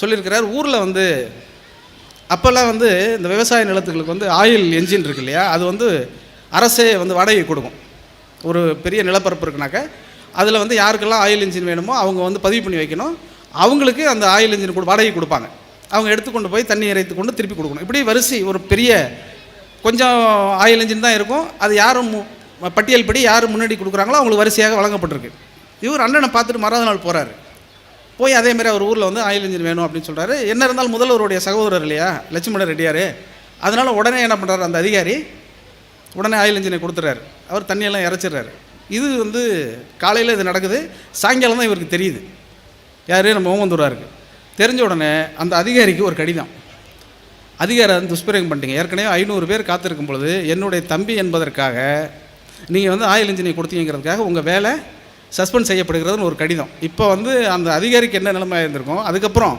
சொல்லியிருக்கிறார். ஊரில் வந்து அப்போல்லாம் வந்து இந்த விவசாய நிலத்துகளுக்கு வந்து ஆயில் என்ஜின் இருக்கு இல்லையா, அது வந்து அரசே வந்து வாடகை கொடுக்கும். ஒரு பெரிய நிலப்பரப்பு இருக்குனாக்க அதில் வந்து யாருக்கெல்லாம் ஆயில் என்ஜின் வேணுமோ அவங்க வந்து பதிவு பண்ணி வைக்கணும். அவங்களுக்கு அந்த ஆயில் என்ஜின் வாடகை கொடுப்பாங்க. அவங்க எடுத்துக்கொண்டு போய் தண்ணி இறைத்து கொண்டு திருப்பி கொடுக்கணும். இப்படி வரிசை ஒரு பெரிய கொஞ்சம் ஆயில் என்ஜின் தான் இருக்கும். அது யாரும் பட்டியல் படி யார் முன்னாடி கொடுக்குறாங்களோ அவங்களுக்கு வரிசையாக வழங்கப்பட்டிருக்கு. இவர் அண்ணனை பார்த்துட்டு மறாத நாள் போகிறாரு. போய் அதேமாதிரி அவர் ஊரில் வந்து ஆயில் இன்ஜின் வேணும் அப்படின்னு சொல்கிறாரு. என்ன இருந்தாலும் முதல்வருடைய சகோதரர் இல்லையா லட்சுமண ரெட்டியார், அதனால் உடனே என்ன பண்ணுறாரு அந்த அதிகாரி, உடனே ஆயில் இன்ஜினை கொடுத்துட்றாரு. அவர் தண்ணியெல்லாம் இறச்சிடுறாரு. இது வந்து காலையில் இது நடக்குது. சாயங்காலம் தான் இவருக்கு தெரியுது, யார் நம்ம ஓமந்தூராருக்கு. தெரிஞ்ச உடனே அந்த அதிகாரிக்கு ஒரு கடிதம். அதிகாரி வந்து துஷ்பிரயோகம் பண்ணிட்டீங்க, ஏற்கனவே 500 பேர் காத்திருக்கும் பொழுது என்னுடைய தம்பி என்பதற்காக நீங்கள் வந்து ஆயில் இன்ஜினை கொடுத்தீங்கிறதுக்காக உங்கள் வேலை சஸ்பெண்ட் செய்யப்படுகிறதுன்னு ஒரு கடிதம். இப்போ வந்து அந்த அதிகாரிக்கு என்ன நிலைமை இருந்திருக்கும். அதுக்கப்புறம்